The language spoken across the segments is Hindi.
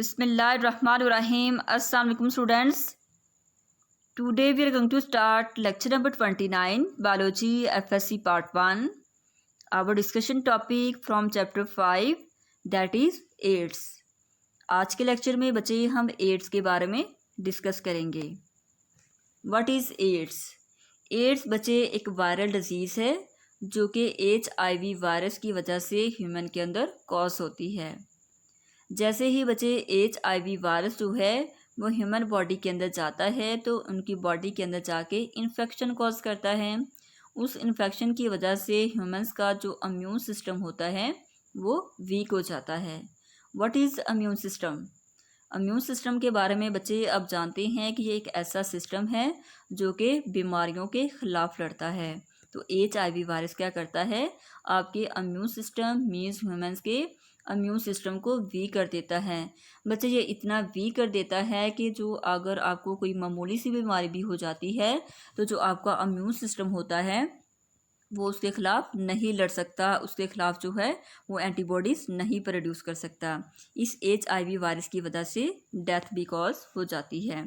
Bismillahirrahmanirrahim. Assalamu alaikum students. Today we are going to start lecture number 29 Biology FSC part 1. Our discussion topic from chapter 5 that is AIDS. आज के लेक्चर में बच्चे हम एड्स के बारे में डिस्कस करेंगे. What is AIDS? एड्स बच्चे एक वायरल डिजीज़ है जो कि HIV वायरस की वजह से ह्यूमन के अंदर कॉज होती है. जैसे ही बच्चे HIV वायरस जो है वो ह्यूमन बॉडी के अंदर जाता है तो उनकी बॉडी के अंदर जाके इन्फेक्शन कॉज करता है. उस इन्फेक्शन की वजह से ह्यूमंस का जो इम्यून सिस्टम होता है वो वीक हो जाता है. What is immune system? Immune system के बारे में बच्चे अब जानते हैं कि ये एक ऐसा सिस्टम है जो कि बीमारियों के ख़िलाफ़ लड़ता है. तो HIV वायरस क्या करता है, आपके इम्यून सिस्टम मीन्स ह्यूमंस के इम्यून सिस्टम को वीक कर देता है. बच्चे ये इतना वीक कर देता है कि जो अगर आपको कोई मामूली सी बीमारी भी हो जाती है तो जो आपका इम्यून सिस्टम होता है वो उसके ख़िलाफ़ नहीं लड़ सकता, उसके ख़िलाफ़ जो है वो एंटीबॉडीज़ नहीं प्रोड्यूस कर सकता. इस HIV वायरस की वजह से डेथ भी कॉज हो जाती है.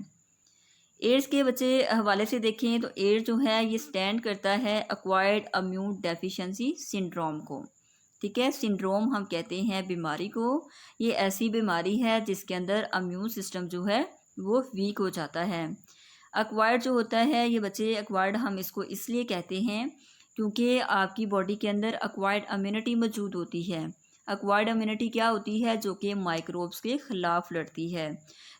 एड्स के बच्चे हवाले से देखें तो एड्स जो है ये स्टैंड करता है एक्वायर्ड इम्यून डेफिशिएंसी सिंड्रोम को. ठीक है, सिंड्रोम हम कहते हैं बीमारी को. ये ऐसी बीमारी है जिसके अंदर इम्यून सिस्टम जो है वो वीक हो जाता है. एक्वायर्ड जो होता है ये बच्चे एक्वायर्ड हम इसको इसलिए कहते हैं क्योंकि आपकी बॉडी के अंदर एक्वायर्ड इम्यूनिटी मौजूद होती है. एक्वायर्ड इम्यूनिटी क्या होती है, जो कि माइक्रोब्स के ख़िलाफ़ लड़ती है.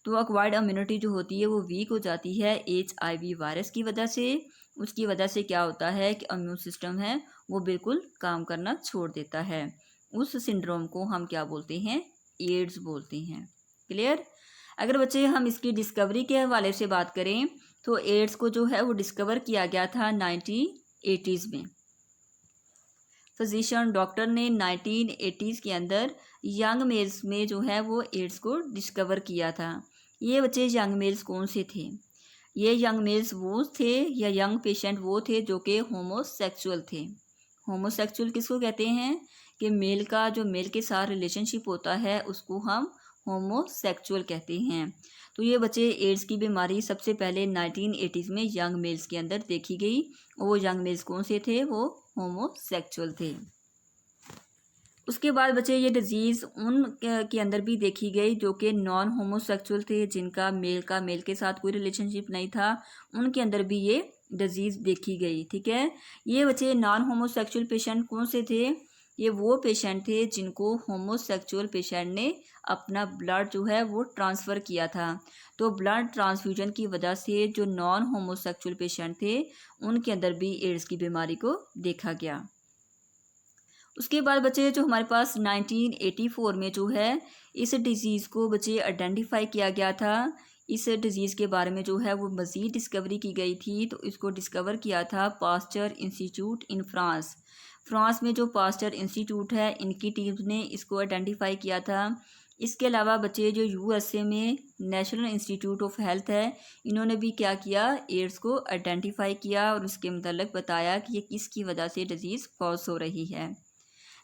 तो एक्वायर्ड इम्यूनिटी जो होती है वो वीक हो जाती है HIV वायरस की वजह से. उसकी वजह से क्या होता है कि इम्यून सिस्टम है वो बिल्कुल काम करना छोड़ देता है. उस सिंड्रोम को हम क्या बोलते हैं, एड्स बोलते हैं. क्लियर? अगर बच्चे हम इसकी डिस्कवरी के हवाले से बात करें तो एड्स को जो है वो डिस्कवर किया गया था 1980s में. फिजिशियन डॉक्टर ने 1980s के अंदर यंग मेल्स में जो है वो एड्स को डिस्कवर किया था. ये बच्चे यंग मेल्स कौन से थे? ये यंग मेल्स वो थे या यंग पेशेंट वो थे जो कि होमोसेक्सुअल थे. होमोसेक्सुअल किसको कहते हैं कि मेल का जो मेल के साथ रिलेशनशिप होता है उसको हम होमोसेक्सुअल कहते हैं. तो ये बच्चे एड्स की बीमारी सबसे पहले 1980s में यंग मेल्स के अंदर देखी गई. वो यंग मेल्स कौन से थे, वो होमोसेक्सुअल थे. उसके बाद बच्चे ये डिजीज़ उन के अंदर भी देखी गई जो कि नॉन होमोसेक्सुअल थे, जिनका मेल के साथ कोई रिलेशनशिप नहीं था. उनके अंदर भी ये डिजीज़ देखी गई. ठीक है, ये बच्चे नॉन होमोसेक्सुअल पेशेंट कौन से थे? ये वो पेशेंट थे जिनको होमोसेक्सुअल पेशेंट ने अपना ब्लड जो है वो ट्रांसफ़र किया था. तो ब्लड ट्रांसफ्यूजन की वजह से जो नॉन होमोसेक्सुअल पेशेंट थे उनके अंदर भी एड्स की बीमारी को देखा गया. उसके बाद बच्चे जो हमारे पास 1984 में जो है इस डिज़ीज़ को बच्चे आइडेंटिफाई किया गया था. इस डिज़ीज़ के बारे में जो है वो मज़ीद डिस्कवरी की गई थी. तो इसको डिस्कवर किया था Pasteur institute in France. France में जो पास्चर इंस्टीट्यूट है इनकी टीम्स ने इसको आइडेंटिफाई किया था. इसके अलावा बच्चे जो USA में नेशनल इंस्टीट्यूट ऑफ हेल्थ है इन्होंने भी क्या किया, एड्स को आइडेंटिफाई किया और उसके मतलब बताया कि ये किसकी वजह से डिज़ीज़ कॉज हो रही है.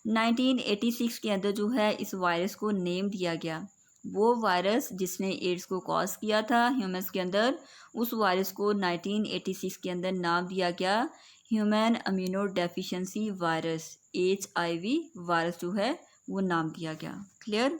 1986 के अंदर जो है इस वायरस को नेम दिया गया. वो वायरस जिसने एड्स को कॉज किया था ह्यूमंस के अंदर, उस वायरस को 1986 के अंदर नाम दिया गया human immuno deficiency virus. HIV virus जो है वो नाम दिया गया. क्लियर?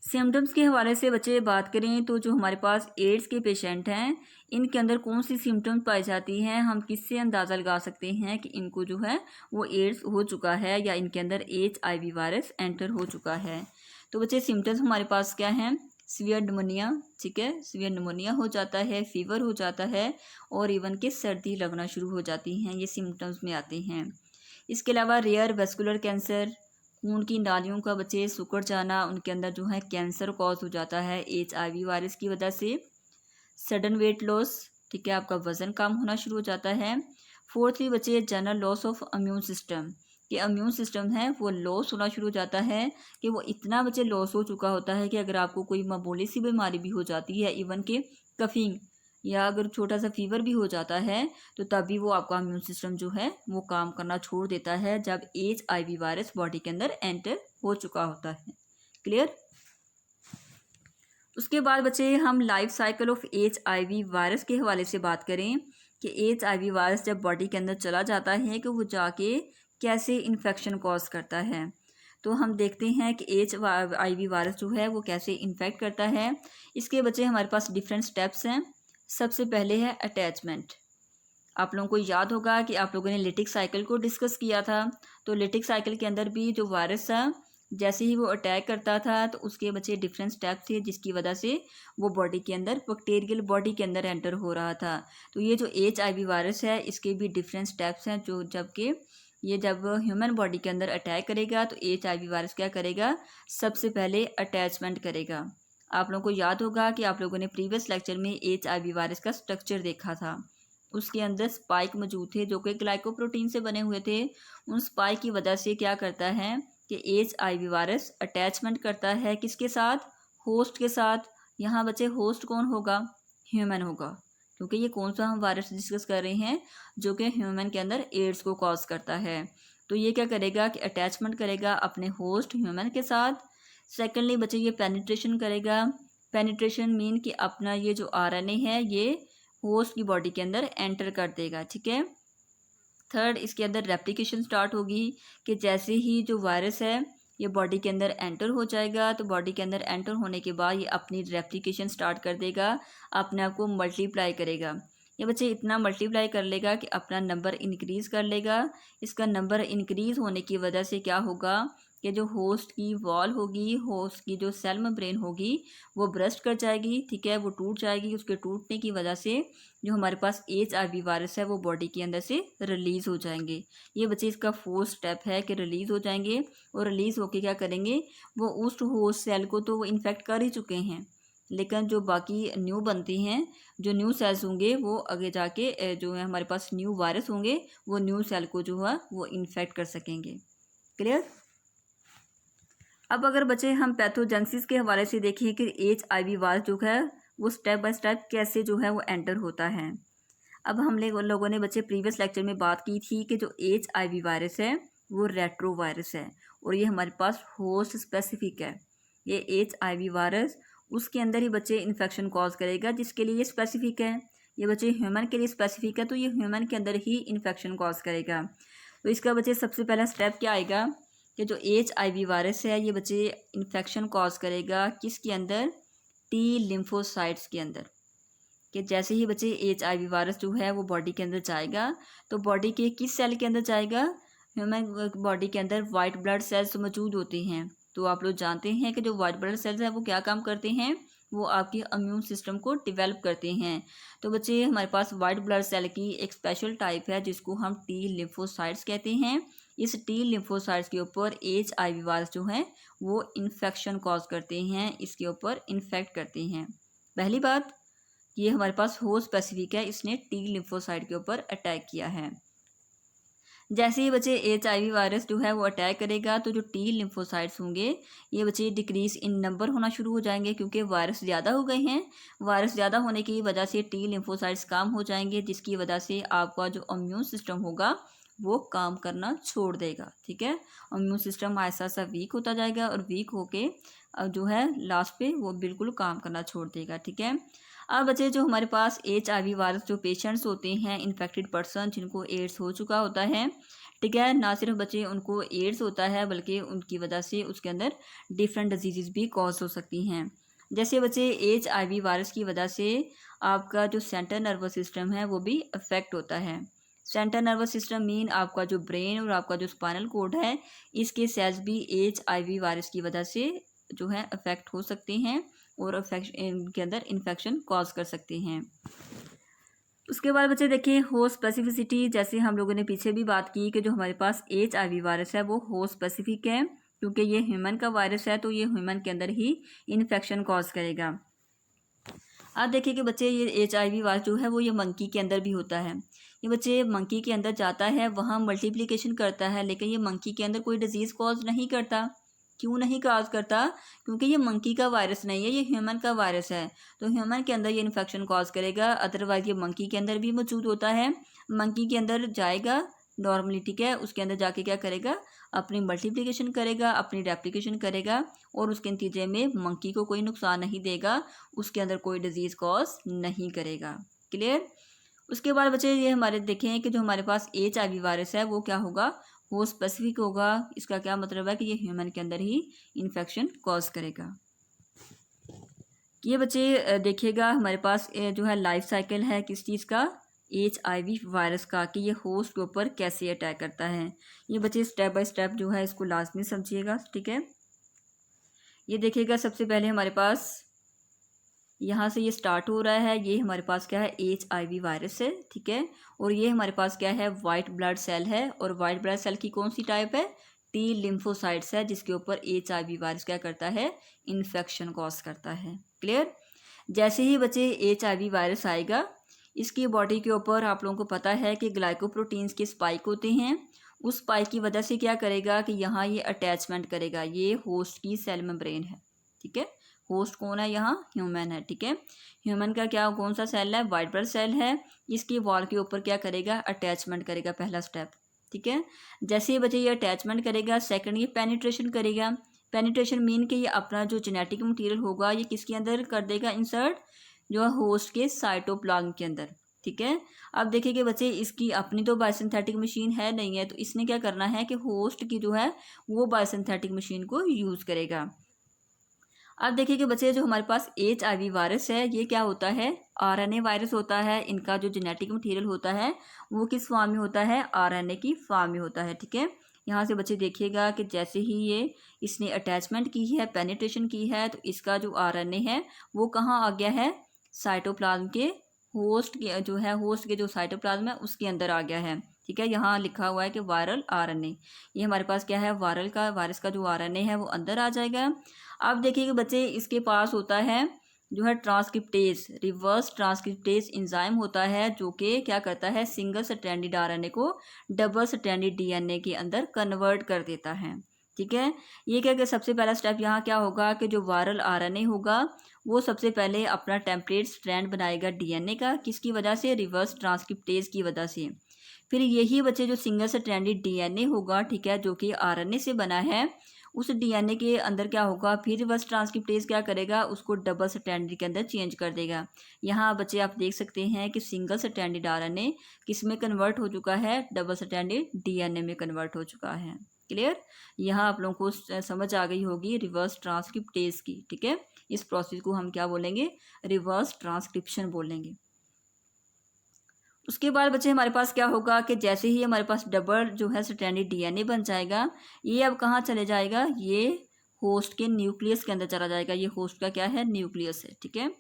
सिम्टम्स के हवाले से बच्चे बात करें तो जो हमारे पास एड्स के पेशेंट हैं इनके अंदर कौन सी सिम्टम्स पाई जाती हैं, हम किससे अंदाज़ा लगा सकते हैं कि इनको जो है वो एड्स हो चुका है या इनके अंदर HIV वायरस एंटर हो चुका है. तो बच्चे सिम्टम्स हमारे पास क्या हैं, सीवियर निमोनिया. ठीक है, सीवियर निमोनिया हो जाता है, फीवर हो जाता है और इवन के सर्दी लगना शुरू हो जाती हैं, ये सिम्टम्स में आते हैं. इसके अलावा रेयर वेस्कुलर कैंसर, खून की नालियों का बच्चे सिकुड़ जाना, उनके अंदर जो है कैंसर कॉज हो जाता है HIV वायरस की वजह से. सडन वेट लॉस, ठीक है, आपका वज़न कम होना शुरू हो जाता है. फोर्थली बच्चे general loss of immune system, कि इम्यून सिस्टम है वो लॉस होना शुरू हो जाता है कि वो इतना बच्चे लॉस हो चुका होता है कि अगर आपको कोई मामूली सी बीमारी भी हो जाती है, इवन के कफिंग या अगर छोटा सा फीवर भी हो जाता है तो तभी वो आपका इम्यून सिस्टम जो है वो काम करना छोड़ देता है जब HIV वायरस बॉडी के अंदर एंटर हो चुका होता है. क्लियर? उसके बाद बच्चे हम life cycle of HIV virus के हवाले से बात करें कि HIV वायरस जब बॉडी के अंदर चला जाता है कि वो जाके कैसे इन्फेक्शन कॉज करता है। तो हम देखते हैं कि HIV वायरस जो है वो कैसे इन्फेक्ट करता है। इसके बच्चे हमारे पास डिफरेंट स्टेप्स हैं। सबसे पहले है अटैचमेंट। आप लोगों को याद होगा कि आप लोगों ने लिटिक साइकिल को डिस्कस किया था। तो लिटिक साइकिल के अंदर भी जो वायरस था, जैसे ही वो अटैक करता था तो उसके बच्चे डिफरेंट स्टेप थे जिसकी वजह से वो बॉडी के अंदर बैक्टीरियल बॉडी के अंदर एंटर हो रहा था। तो ये जो HIV वायरस है इसके भी डिफरेंट स्टेप्स हैं, जो जबकि ये जब ह्यूमन बॉडी के अंदर अटैक करेगा तो HIV वायरस क्या करेगा, सबसे पहले अटैचमेंट करेगा। आप लोगों को याद होगा कि आप लोगों ने प्रीवियस लेक्चर में HIV वायरस का स्ट्रक्चर देखा था। उसके अंदर स्पाइक मौजूद थे जो कि ग्लाइकोप्रोटीन से बने हुए थे। उन स्पाइक की वजह से क्या करता है कि HIV वायरस अटैचमेंट करता है किसके साथ, होस्ट के साथ। यहाँ बच्चे होस्ट कौन होगा, ह्यूमन होगा, क्योंकि ये कौन सा हम वायरस डिस्कस कर रहे हैं जो कि ह्यूमन के अंदर एड्स को कॉज करता है। तो ये क्या करेगा कि अटैचमेंट करेगा अपने होस्ट ह्यूमन के साथ। सेकेंडली बच्चे ये पेनिट्रेशन करेगा। पेनिट्रेशन मीन कि अपना ये जो RNA है ये होस्ट की बॉडी के अंदर एंटर कर देगा, ठीक है। थर्ड, इसके अंदर रेप्लिकेशन स्टार्ट होगी कि जैसे ही जो वायरस है ये बॉडी के अंदर एंटर हो जाएगा तो बॉडी के अंदर एंटर होने के बाद ये अपनी रेप्लिकेशन स्टार्ट कर देगा, अपने आप को मल्टीप्लाई करेगा। ये बच्चे इतना मल्टीप्लाई कर लेगा कि अपना नंबर इंक्रीज़ कर लेगा। इसका नंबर इंक्रीज़ होने की वजह से क्या होगा कि जो होस्ट की वॉल होगी, होस्ट की जो सेल मेम्ब्रेन होगी वो ब्रस्ट कर जाएगी, ठीक है, वो टूट जाएगी। उसके टूटने की वजह से जो हमारे पास HIV वायरस है वो बॉडी के अंदर से रिलीज़ हो जाएंगे। ये बच्चे इसका फोर्थ स्टेप है कि रिलीज़ हो जाएंगे, और रिलीज़ होके क्या करेंगे, वो उस होस्ट सेल को तो वो इन्फेक्ट कर ही चुके हैं, लेकिन जो बाकी न्यू बनते हैं, जो न्यू सेल्स होंगे वो आगे जाके जो है हमारे पास न्यू वायरस होंगे वो न्यू सेल को जो है वो इन्फेक्ट कर सकेंगे। क्लियर। अब अगर बच्चे हम पैथोजेनेसिस के हवाले से देखें कि HIV वायरस जो है वो स्टेप बाय स्टेप कैसे जो है वो एंटर होता है। अब हम लोगों ने बच्चे प्रीवियस लेक्चर में बात की थी कि जो HIV वायरस है वो रेट्रो वायरस है और ये हमारे पास होस्ट स्पेसिफिक है। ये HIV वायरस उसके अंदर ही बच्चे इन्फेक्शन कॉज करेगा जिसके लिए ये स्पेसिफिक है। ये बच्चे ह्यूमन के लिए स्पेसिफिक है तो ये ह्यूमन के अंदर ही इन्फेक्शन कॉज करेगा। तो इसका बच्चे सबसे पहला स्टेप क्या आएगा कि जो HIV वायरस है ये बच्चे इन्फेक्शन कॉज करेगा किसके अंदर, T लिम्फोसाइट्स के अंदर। कि जैसे ही बच्चे HIV वायरस जो है वो बॉडी के अंदर जाएगा तो बॉडी के किस सेल के अंदर जाएगा, ह्यूमन बॉडी के अंदर वाइट ब्लड सेल्स मौजूद होते हैं। तो आप लोग जानते हैं कि जो वाइट ब्लड सेल्स हैं वो क्या काम करते हैं, वो आपके इम्यून सिस्टम को डेवलप करते हैं। तो बच्चे हमारे पास वाइट ब्लड सेल की एक स्पेशल टाइप है जिसको हम T लिम्फोसाइट्स कहते हैं। इस T लिम्फोसाइट्स के ऊपर HIV वायरस जो है वो इन्फेक्शन कॉज करते हैं, इसके ऊपर इन्फेक्ट करते हैं। पहली बात, ये हमारे पास होस्ट स्पेसिफिक है, इसने T लिम्फोसाइट के ऊपर अटैक किया है। जैसे ही बच्चे HIV वायरस जो है वो अटैक करेगा तो जो T लिम्फोसाइट्स होंगे ये बच्चे डिक्रीज इन नंबर होना शुरू हो जाएंगे क्योंकि वायरस ज़्यादा हो गए हैं। वायरस ज़्यादा होने की वजह से T लिम्फोसाइट्स कम हो जाएंगे जिसकी वजह से आपका जो इम्यून सिस्टम होगा वो काम करना छोड़ देगा, ठीक है। इम्यून सिस्टम ऐसा सा वीक होता जाएगा और वीक होके जो है लास्ट पे वो बिल्कुल काम करना छोड़ देगा, ठीक है। अब बच्चे जो हमारे पास HIV वायरस जो पेशेंट्स होते हैं, इन्फेक्टेड पर्सन जिनको एड्स हो चुका होता है, ठीक है, ना सिर्फ बच्चे उनको एड्स होता है बल्कि उनकी वजह से उसके अंदर डिफरेंट डिजीज़ भी कॉज हो सकती हैं। जैसे बच्चे HIV वायरस की वजह से आपका जो सेंट्रल नर्वस सिस्टम है वो भी अफेक्ट होता है। सेंट्रल नर्वस सिस्टम मीन आपका जो ब्रेन और आपका जो स्पाइनल कोड है इसके सेल्स भी HIV वायरस की वजह से जो है अफेक्ट हो सकते हैं और इनके अंदर इन्फेक्शन कॉज कर सकते हैं। उसके बाद बच्चे देखिए होस्ट स्पेसिफिसिटी, जैसे हम लोगों ने पीछे भी बात की कि जो हमारे पास HIV वायरस है वो होस्ट स्पेसिफिक है क्योंकि ये ह्यूमन का वायरस है तो ये ह्यूमन के अंदर ही इन्फेक्शन कॉज करेगा। अब देखिए कि बच्चे ये HIV वायरस जो है वो ये मंकी के अंदर भी होता है। ये बच्चे मंकी के अंदर जाता है, वहाँ मल्टीप्लिकेशन करता है, लेकिन ये मंकी के अंदर कोई डिजीज़ कॉज नहीं करता। क्यों नहीं कॉज करता, क्योंकि ये मंकी का वायरस नहीं है, ये ह्यूमन का वायरस है। तो ह्यूमन के अंदर ये इन्फेक्शन कॉज करेगा, अदरवाइज ये मंकी के अंदर भी मौजूद होता है। मंकी के अंदर जाएगा, नॉर्मली, ठीक है, उसके अंदर जाके क्या करेगा, अपनी मल्टीप्लिकेशन करेगा, अपनी रेप्लिकेशन करेगा और उसके नतीजे में मंकी को कोई नुकसान नहीं देगा, उसके अंदर कोई डिजीज़ कॉज नहीं करेगा। क्लियर। उसके बाद बच्चे ये हमारे देखें कि जो हमारे पास HIV वायरस है वो क्या होगा, वो स्पेसिफिक होगा। इसका क्या मतलब है कि ये ह्यूमन के अंदर ही इन्फेक्शन कॉज करेगा। ये बच्चे देखिएगा हमारे पास जो है लाइफ साइकिल है किस चीज़ का, HIV वायरस का, कि ये होस्ट के ऊपर कैसे अटैक करता है। ये बच्चे स्टेप बाय स्टेप जो है इसको लाजमी समझिएगा, ठीक है। ये देखिएगा सबसे पहले हमारे पास यहाँ से ये स्टार्ट हो रहा है, ये हमारे पास क्या है, HIV वायरस है, ठीक है। और ये हमारे पास क्या है, वाइट ब्लड सेल है, और वाइट ब्लड सेल की कौन सी टाइप है, T लिम्फोसाइट्स है, जिसके ऊपर HIV वायरस क्या करता है, इन्फेक्शन कॉज करता है। क्लियर। जैसे ही बच्चे HIV वायरस आएगा, इसकी बॉडी के ऊपर आप लोगों को पता है कि ग्लाइकोप्रोटीन्स के स्पाइक होते हैं। उस स्पाइक की वजह से क्या करेगा कि यहाँ ये अटैचमेंट करेगा, ये होस्ट की सेल मेम्ब्रेन है, ठीक है। होस्ट कौन है यहाँ, ह्यूमन है, ठीक है। ह्यूमन का क्या कौन सा सेल है, वाइट ब्लड सेल है। इसकी वॉल के ऊपर क्या करेगा, अटैचमेंट करेगा, पहला स्टेप, ठीक है। जैसे ही बच्चे ये अटैचमेंट करेगा, सेकंड ये पेनिट्रेशन करेगा। पेनिट्रेशन मीन कि ये अपना जो जेनेटिक मटीरियल होगा ये किसके अंदर कर देगा, इंसर्ट, जो है होस्ट के साइटोप्लाज्म के अंदर, ठीक है। अब देखिए कि बच्चे इसकी अपनी तो बायोसिंथेटिक मशीन है नहीं है, तो इसने क्या करना है कि होस्ट की जो है वो बायोसिंथेटिक मशीन को यूज़ करेगा। अब देखिए कि बच्चे जो हमारे पास HIV वायरस है ये क्या होता है, RNA वायरस होता है। इनका जो जेनेटिक मटीरियल होता है वो किस फॉर्म में होता है, RNA की फॉर्म में होता है, ठीक है। यहाँ से बच्चे देखिएगा कि जैसे ही ये इसने अटैचमेंट की है, पेनिट्रेशन की है, तो इसका जो RNA है वो कहाँ आ गया है, साइटोप्लाज्म के होस्ट के जो है, होस्ट के जो साइटोप्लाज्म है उसके अंदर आ गया है, ठीक है। यहाँ लिखा हुआ है कि वायरल RNA, ये हमारे पास क्या है, वायरस का जो RNA है वो अंदर आ जाएगा। अब देखिए कि बच्चे इसके पास होता है जो है ट्रांसक्रिप्टेज, रिवर्स ट्रांसक्रिप्टेज एंजाइम होता है, जो कि क्या करता है, सिंगल स्ट्रैंडेड RNA को डबल स्ट्रैंडेड DNA के अंदर कन्वर्ट कर देता है, ठीक है। ये क्या कि सबसे पहला स्टेप यहाँ क्या होगा कि जो वायरल RNA होगा वो सबसे पहले अपना टेम्पलेट स्ट्रैंड बनाएगा DNA का, किसकी वजह से, रिवर्स ट्रांसक्रिप्टेज की वजह से। फिर यही बच्चे जो सिंगल स्ट्रैंडेड DNA होगा, ठीक है, जो कि RNA से बना है, उस DNA के अंदर क्या होगा, फिर रिवर्स ट्रांसक्रिप्टेज क्या करेगा, उसको डबल स्ट्रैंडेड के अंदर चेंज कर देगा। यहाँ बच्चे आप देख सकते हैं कि सिंगल स्ट्रैंडेड RNA किस में कन्वर्ट हो चुका है, डबल स्ट्रैंडेड DNA में कन्वर्ट हो चुका है। क्लियर। यहाँ आप लोगों को समझ आ गई होगी रिवर्स ट्रांसक्रिप्टेज की, ठीक है। इस प्रोसेस को हम क्या बोलेंगे, रिवर्स ट्रांसक्रिप्शन बोलेंगे। उसके बाद बच्चे हमारे पास क्या होगा कि जैसे ही हमारे पास डबल जो है स्ट्रैंडेड DNA बन जाएगा, ये अब कहाँ चले जाएगा, ये होस्ट के न्यूक्लियस के अंदर चला जाएगा। ये होस्ट का क्या है, न्यूक्लियस है, ठीक है।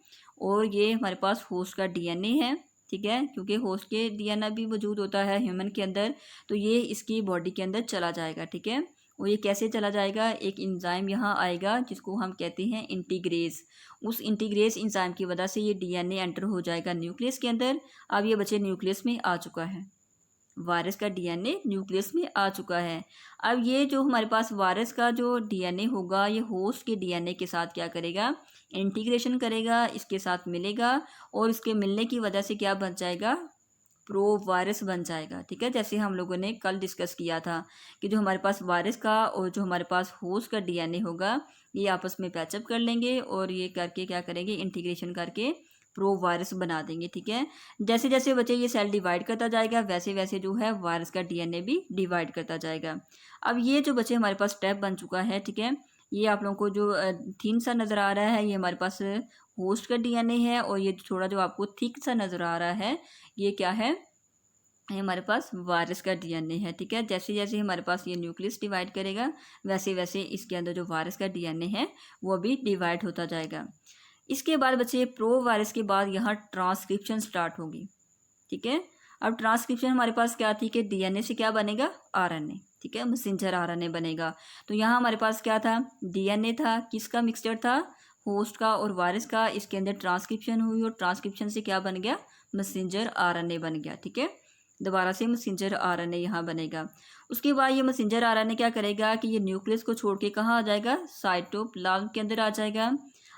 और ये हमारे पास होस्ट का DNA है, ठीक है, क्योंकि होस्ट के DNA भी मौजूद होता है ह्यूमन के अंदर, तो ये इसकी बॉडी के अंदर चला जाएगा, ठीक है। और ये कैसे चला जाएगा, एक एंजाइम यहाँ आएगा जिसको हम कहते हैं इंटीग्रेज। उस इंटीग्रेज एंजाइम की वजह से ये DNA एंटर हो जाएगा न्यूक्लियस के अंदर। अब ये बच्चे न्यूक्लियस में आ चुका है, वायरस का DNA न्यूक्लियस में आ चुका है। अब ये जो हमारे पास वायरस का जो DNA होगा, ये होस्ट के DNA के साथ क्या करेगा, इंटीग्रेशन करेगा, इसके साथ मिलेगा, और इसके मिलने की वजह से क्या बन जाएगा, प्रो वायरस बन जाएगा, ठीक है। जैसे हम लोगों ने कल डिस्कस किया था कि जो हमारे पास वायरस का और जो हमारे पास होस्ट का DNA होगा, ये आपस में पैचअप कर लेंगे और ये करके क्या करेंगे, इंटीग्रेशन करके प्रो वायरस बना देंगे, ठीक है। जैसे जैसे बच्चे ये सेल डिवाइड करता जाएगा, वैसे वैसे जो है वायरस का DNA भी डिवाइड करता जाएगा। अब ये जो बच्चे हमारे पास स्टेप बन चुका है, ठीक है, ये आप लोगों को जो थिन सा नज़र आ रहा है, ये हमारे पास होस्ट का DNA है, और ये थोड़ा जो आपको थिक सा नज़र आ रहा है, ये क्या है, ये हमारे पास वायरस का DNA है, ठीक है। जैसे जैसे हमारे पास ये न्यूक्लियस डिवाइड करेगा, वैसे वैसे इसके अंदर जो वायरस का DNA है वो भी डिवाइड होता जाएगा। इसके बाद बच्चे प्रो वायरस के बाद यहाँ ट्रांसक्रिप्शन स्टार्ट होगी, ठीक है। अब ट्रांसक्रिप्शन हमारे पास क्या थी कि DNA से क्या बनेगा, RNA, ठीक है, मैसेंजर RNA बनेगा। तो यहाँ हमारे पास क्या था, DNA था, किसका मिक्सचर था, होस्ट का और वायरस का। इसके अंदर ट्रांसक्रिप्शन हुई और ट्रांसक्रिप्शन से क्या बन गया, मैसेंजर RNA बन गया, ठीक है। दोबारा से मैसेंजर RNA यहाँ बनेगा। उसके बाद ये मैसेंजर RNA क्या करेगा कि ये न्यूक्लियस को छोड़ के कहाँ आ जाएगा, साइटोप्लाज्म के अंदर आ जाएगा।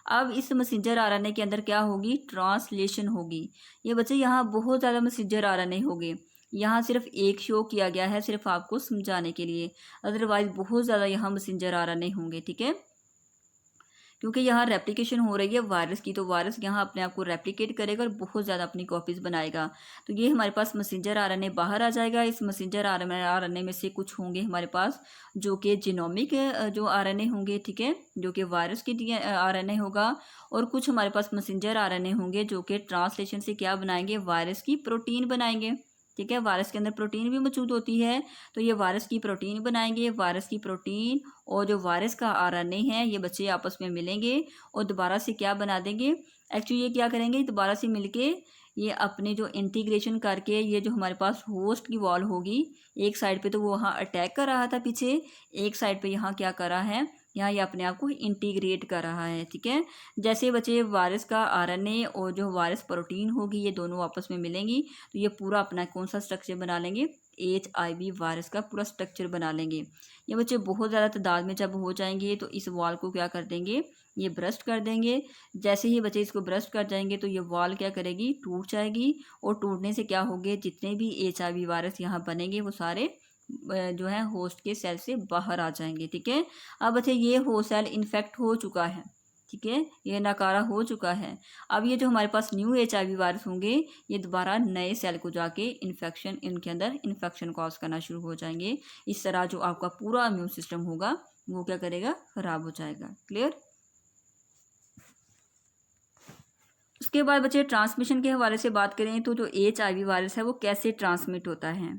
अब इस मैसेंजर RNA के अंदर क्या होगी, ट्रांसलेशन होगी। ये बच्चे यहाँ बहुत ज़्यादा मैसेंजर RNA होगी, यहाँ सिर्फ एक शो किया गया है सिर्फ आपको समझाने के लिए, अदरवाइज बहुत ज़्यादा यहाँ मैसेंजर आरएनए होंगे, ठीक है। क्योंकि यहाँ रेप्लिकेशन हो रही है वायरस की, तो वायरस यहाँ अपने आप को रेप्लिकेट करेगा और बहुत ज़्यादा अपनी कॉपीज़ बनाएगा। तो ये हमारे पास मैसेंजर आरएनए बाहर आ जाएगा। इस मैसेंजर आरएनए में से कुछ होंगे हमारे पास जो कि जीनोमिक जो आरएनए होंगे, ठीक है, जो कि वायरस की आरएनए होगा, और कुछ हमारे पास मैसेंजर आरएनए होंगे जो कि ट्रांसलेशन से क्या बनाएंगे, वायरस की प्रोटीन बनाएंगे, ठीक है। वायरस के अंदर प्रोटीन भी मौजूद होती है, तो ये वायरस की प्रोटीन बनाएंगे। वायरस की प्रोटीन और जो वायरस का आरएनए है ये बच्चे आपस में मिलेंगे और दोबारा से क्या बना देंगे, एक्चुअली ये क्या करेंगे, दोबारा से मिलके ये अपने जो इंटीग्रेशन करके ये जो हमारे पास होस्ट की वॉल होगी, एक साइड पे तो वो वहाँ अटैक कर रहा था पीछे, एक साइड पे यहाँ क्या कर रहा है, यहाँ ये अपने आप को इंटीग्रेट कर रहा है, ठीक है। जैसे बच्चे वायरस का आरएनए और जो वायरस प्रोटीन होगी ये दोनों आपस में मिलेंगी तो ये पूरा अपना कौन सा स्ट्रक्चर बना लेंगे, HIV वायरस का पूरा स्ट्रक्चर बना लेंगे। ये बच्चे बहुत ज़्यादा तादाद में जब हो जाएंगे तो इस वॉल को क्या कर देंगे, ये ब्रस्ट कर देंगे। जैसे ही बच्चे इसको ब्रस्ट कर जाएंगे तो ये वॉल क्या करेगी, टूट जाएगी, और टूटने से क्या होंगे, जितने भी HIV वायरस यहाँ बनेंगे वो सारे जो है होस्ट के सेल से बाहर आ जाएंगे, ठीक है। अब बच्चे ये होस्ट सेल इन्फेक्ट हो चुका है, ठीक है, ये नकारा हो चुका है। अब ये जो हमारे पास न्यू HIV वायरस होंगे ये दोबारा नए सेल को जाके इन्फेक्शन, इनके अंदर इन्फेक्शन कॉज करना शुरू हो जाएंगे। इस तरह जो आपका पूरा इम्यून सिस्टम होगा वो क्या करेगा, खराब हो जाएगा। क्लियर। उसके बाद बच्चे ट्रांसमिशन के हवाले से बात करें तो जो HIV वायरस है वो कैसे ट्रांसमिट होता है।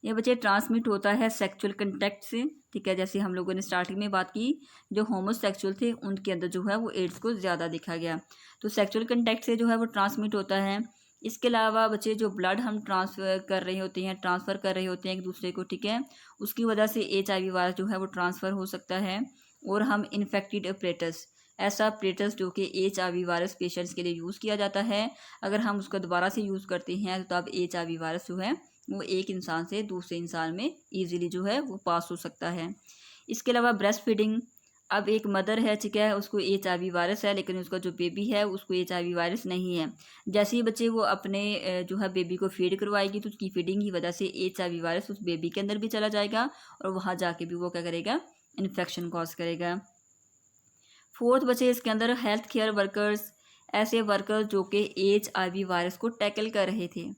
ये बच्चे ट्रांसमिट होता है सेक्सुअल कंटेक्ट से, ठीक है। जैसे हम लोगों ने स्टार्टिंग में बात की, जो होमोसेक्सुअल थे उनके अंदर जो है वो एड्स को ज़्यादा देखा गया, तो सेक्सुअल कंटेक्ट से जो है वो ट्रांसमिट होता है। इसके अलावा बच्चे जो ब्लड हम ट्रांसफ़र कर रहे होते हैं एक दूसरे को, ठीक है, उसकी वजह से HIV वायरस जो है वो ट्रांसफ़र हो सकता है। और हम इन्फेक्टेड अपरेटस, ऐसा अपरेटस जो कि HIV वायरस पेशेंट्स के लिए यूज़ किया जाता है, अगर हम उसका दोबारा से यूज़ करते हैं तो अब HIV वायरस जो है वो एक इंसान से दूसरे इंसान में इजीली जो है वो पास हो सकता है। इसके अलावा ब्रेस्ट फीडिंग, अब एक मदर है, ठीक है, उसको HIV वायरस है लेकिन उसका जो बेबी है उसको HIV वायरस नहीं है। जैसे ही बच्चे वो अपने जो है बेबी को फीड करवाएगी तो उसकी फीडिंग की वजह से HIV वायरस उस बेबी के अंदर भी चला जाएगा और वहाँ जाके भी वो क्या करेगा, इन्फेक्शन कॉज करेगा। फोर्थ बच्चे इसके अंदर हेल्थ केयर वर्कर्स, ऐसे वर्कर्स जो कि HIV वायरस को टैकल कर रहे थे,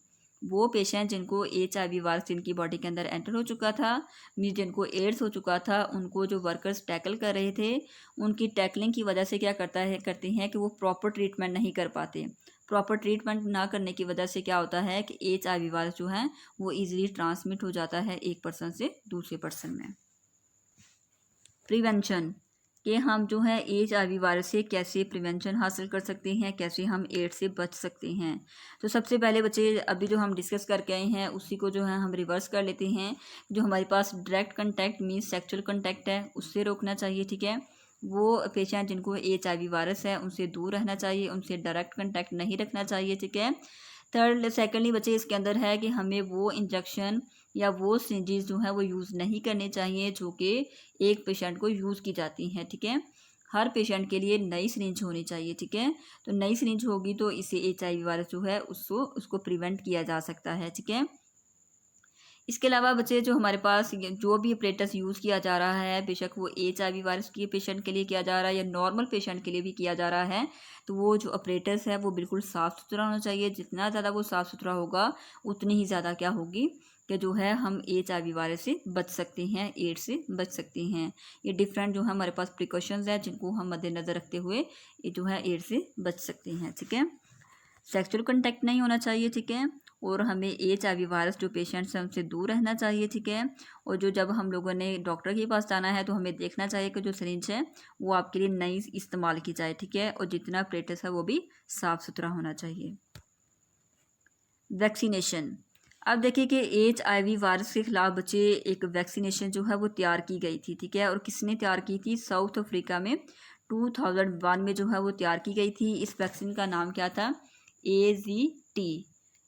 वो पेशेंट जिनको HIV वायरस जिनकी बॉडी के अंदर एंटर हो चुका था, मीन जिनको एड्स हो चुका था, उनको जो वर्कर्स टैकल कर रहे थे उनकी टैकलिंग की वजह से क्या करते हैं कि वो प्रॉपर ट्रीटमेंट नहीं कर पाते। प्रॉपर ट्रीटमेंट ना करने की वजह से क्या होता है कि HIV वायरस जो है वो ईजिली ट्रांसमिट हो जाता है एक पर्सन से दूसरे पर्सन में। प्रिवेंशन, कि हम जो है HIV वायरस से कैसे प्रिवेंशन हासिल कर सकते हैं, कैसे हम एड्स से बच सकते हैं। तो सबसे पहले बच्चे अभी जो हम डिस्कस करके आए हैं उसी को जो है हम रिवर्स कर लेते हैं। जो हमारे पास direct contact means sexual contact है उससे रोकना चाहिए, ठीक है। वो पेशेंट जिनको HIV वायरस है उनसे दूर रहना चाहिए, उनसे डायरेक्ट कंटैक्ट नहीं रखना चाहिए, ठीक है। सेकेंडली बच्चे इसके अंदर है कि हमें वो इंजेक्शन या वो सिरिंजेस जो है वो यूज़ नहीं करने चाहिए जो कि एक पेशेंट को यूज़ की जाती हैं, ठीक है। हर पेशेंट के लिए नई सिरिंज होनी चाहिए, ठीक है। तो नई सिरिंज होगी तो इससे HIV वायरस जो है उसको प्रिवेंट किया जा सकता है, ठीक है। इसके अलावा बच्चे जो हमारे पास जो भी अपरेटस यूज़ किया जा रहा है, बेशक वो HIV वायरस के पेशेंट के लिए किया जा रहा है या नॉर्मल पेशेंट के लिए भी किया जा रहा है, तो वो जो अपरेटस है वो बिल्कुल साफ़ सुथरा होना चाहिए। जितना ज़्यादा वो साफ़ सुथरा होगा उतनी ही ज़्यादा क्या होगी कि जो है हम HIV वायरस से बच सकते हैं, एड्स से बच सकते हैं। ये डिफरेंट जो है हमारे पास प्रिकॉशंस हैं जिनको हम मद्देनज़र रखते हुए ये जो है एड्स से बच सकते हैं, ठीक है। सेक्सुअल कंटैक्ट नहीं होना चाहिए, ठीक है। और हमें HIV वायरस जो पेशेंट्स हैं उनसे दूर रहना चाहिए, ठीक है। और जो जब हम लोगों ने डॉक्टर के पास जाना है तो हमें देखना चाहिए कि जो सिरिंज है वो आपके लिए नई इस्तेमाल की जाए, ठीक है। और जितना अपरेटस है वो भी साफ़ सुथरा होना चाहिए। वैक्सीनेशन, अब देखिए कि HIV वायरस के ख़िलाफ़ बच्चे एक वैक्सीनेशन जो है वो तैयार की गई थी, ठीक है। और किसने तैयार की थी, साउथ अफ्रीका में 2001 में जो है वो तैयार की गई थी। इस वैक्सीन का नाम क्या था, AZT।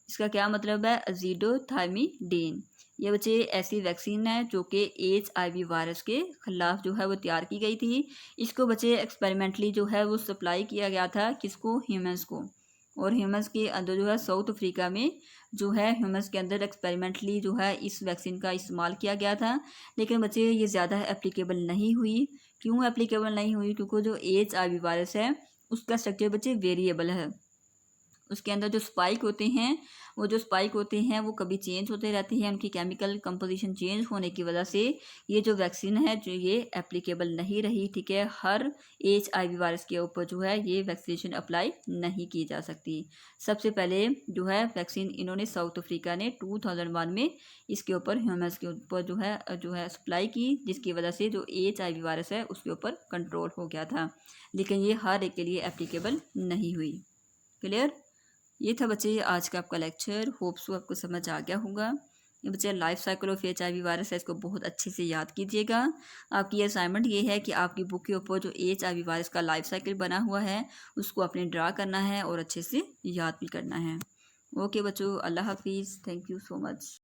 इसका क्या मतलब है, अजीडोथाइमिडीन। ये बच्चे ऐसी वैक्सीन है जो कि HIV वायरस के ख़िलाफ़ जो है वो तैयार की गई थी। इसको बच्चे एक्सपेरिमेंटली जो है वो सप्लाई किया गया था, किसको, ह्यूमंस को, और ह्यूमंस के अंदर जो है साउथ अफ्रीका में जो है ह्यूमंस के अंदर एक्सपेरिमेंटली जो है इस वैक्सीन का इस्तेमाल किया गया था। लेकिन बच्चे ये ज़्यादा एप्लीकेबल नहीं हुई। क्यों एप्लीकेबल नहीं हुई? क्योंकि जो HIV वायरस है उसका स्ट्रक्चर बच्चे वेरिएबल है। उसके अंदर जो स्पाइक होते हैं वो कभी चेंज होते रहते हैं। उनकी केमिकल कंपोजिशन चेंज होने की वजह से ये जो वैक्सीन है जो ये एप्लीकेबल नहीं रही। ठीक है, हर HIV वायरस के ऊपर जो है ये वैक्सीनेशन अप्लाई नहीं की जा सकती। सबसे पहले जो है वैक्सीन इन्होंने साउथ अफ्रीका ने 2001 में इसके ऊपर ह्यूमन्स के ऊपर जो है सप्लाई की, जिसकी वजह से जो HIV वायरस है उसके ऊपर कंट्रोल हो गया था। लेकिन ये हर एक के लिए एप्लीकेबल नहीं हुई। क्लियर? ये था बच्चे आज का आपका लेक्चर। होप सो आपको समझ आ गया होगा। ये बच्चे life cycle of HIV virus है, इसको बहुत अच्छे से याद कीजिएगा। आपकी असाइनमेंट ये है कि आपकी बुक के ऊपर जो HIV वायरस का लाइफ साइकिल बना हुआ है उसको आपने ड्रा करना है और अच्छे से याद भी करना है। ओके बच्चों, अल्लाह हाफिज़। Thank you so much.